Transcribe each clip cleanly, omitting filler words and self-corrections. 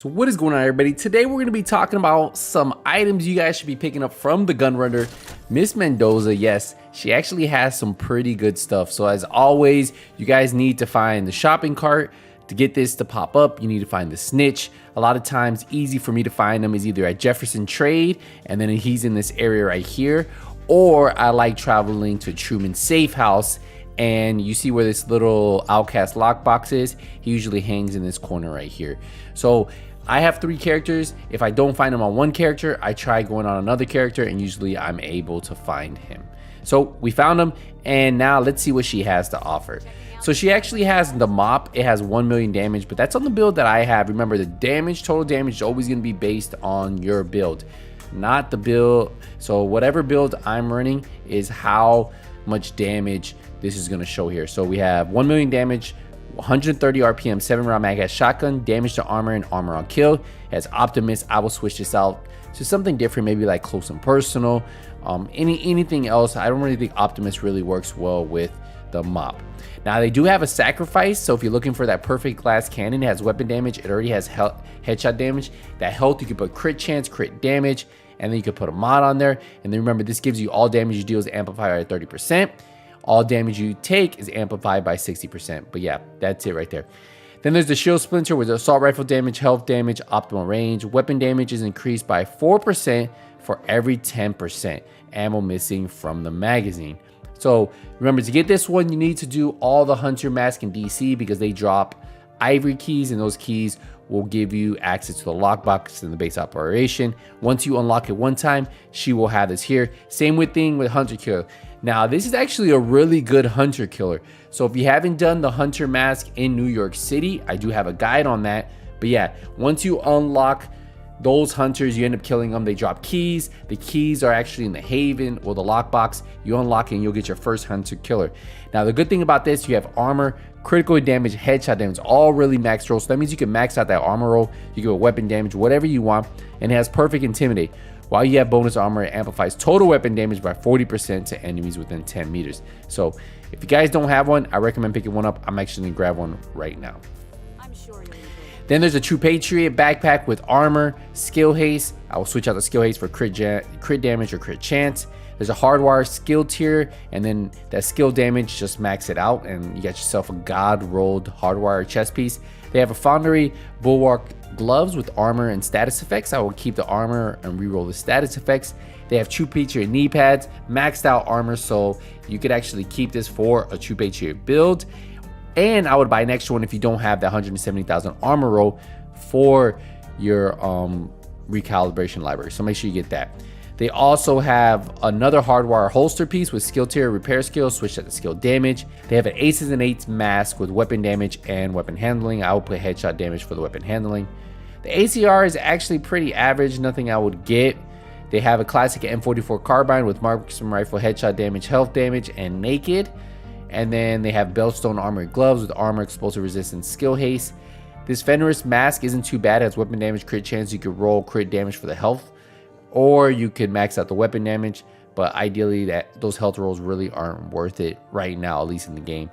So what is going on, everybody? Today we're going to be talking about some items you guys should be picking up from the gun runner. Miss Mendoza, yes, she actually has some pretty good stuff. So as always, you guys need to find the shopping cart. To get this to pop up, you need to find the snitch. A lot of times, easy for me to find them is either at Jefferson Trade, and then he's in this area right here, or I like traveling to Truman Safe House. And you see where this little Outcast lockbox is? He usually hangs in this corner right here. So I have 3 characters. If I don't find him on one character, I try going on another character, and usually I'm able to find him. So we found him, and now let's see what she has to offer. So she actually has the mop. It has 1 million damage, but that's on the build that I have. Remember, the damage, total damage, is always going to be based on your build, not the build. So whatever build I'm running is how much damage this is going to show here. So we have 1 million damage, 130 RPM, 7-round mag, has shotgun, damage to armor, and armor on kill. It has Optimus. I will switch this out to something different, maybe like close and personal. Anything else, I don't really think Optimus really works well with the mop. Now they do have a sacrifice, so if you're looking for that perfect glass cannon, it has weapon damage, it already has headshot damage. That health, you can put crit chance, crit damage, and then you can put a mod on there. And then remember, this gives you all damage you deal is amplified by 30%. All damage you take is amplified by 60%. But yeah, that's it right there. Then there's the shield splinter with assault rifle damage, health damage, optimal range. Weapon damage is increased by 4% for every 10% ammo missing from the magazine. So remember, to get this one, you need to do all the hunter mask in DC because they drop ivory keys, and those keys will give you access to the lockbox in the base operation. Once you unlock it one time, she will have this here. Same thing with hunter killer. Now this is actually a really good hunter killer. So if you haven't done the hunter mask in New York City, I do have a guide on that. But yeah, once you unlock those hunters, you end up killing them. They drop keys. The keys are actually in the haven or the lockbox. You unlock it and you'll get your first hunter killer. Now the good thing about this, you have armor, critical damage, headshot damage, all really max roll. So that means you can max out that armor roll. You get weapon damage, whatever you want, and it has perfect intimidate. While you have bonus armor, it amplifies total weapon damage by 40% to enemies within 10 meters. So if you guys don't have one, I recommend picking one up. I'm actually gonna grab one right now. Then there's a True Patriot backpack with armor, skill haste. I will switch out the skill haste for crit damage or crit chance. There's a hardwire skill tier, and then that skill damage, just max it out, and you got yourself a god rolled hardwire chest piece. They have a Foundry Bulwark gloves with armor and status effects. I will keep the armor and reroll the status effects. They have True Patriot knee pads, maxed out armor, so you could actually keep this for a True Patriot build. And I would buy an extra one if you don't have that 170,000 armor roll for your recalibration library. So make sure you get that. They also have another hardwire holster piece with skill tier repair skill, switch at the skill damage. They have an aces and eights mask with weapon damage and weapon handling. I will put headshot damage for the weapon handling. The ACR is actually pretty average, nothing I would get. They have a classic M44 carbine with marksman rifle, headshot damage, health damage, and naked. And then they have Bellstone armored gloves with armor, explosive resistance, skill haste. This Fenris mask isn't too bad. It has weapon damage, crit chance. You could roll crit damage for the health, or you could max out the weapon damage. But ideally, those health rolls really aren't worth it right now, at least in the game.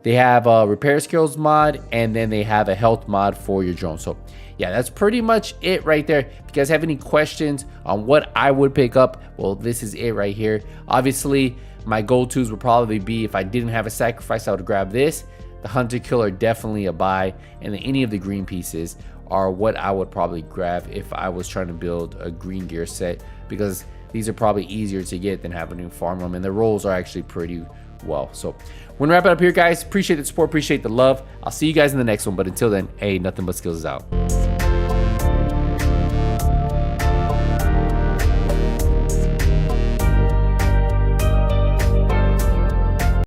They have a repair skills mod, and then they have a health mod for your drone. So yeah, that's pretty much it right there. If you guys have any questions on what I would pick up, well, this is it right here. Obviously, my go-tos would probably be, if I didn't have a sacrifice, I would grab this. The hunter killer, definitely a buy, and then any of the green pieces are what I would probably grab if I was trying to build a green gear set, because these are probably easier to get than having to farm them, and the rolls are actually pretty well. So we're gonna wrap it up here, guys. Appreciate the support, appreciate the love. I'll see you guys in the next one, but until then, hey, nothing but skills is out.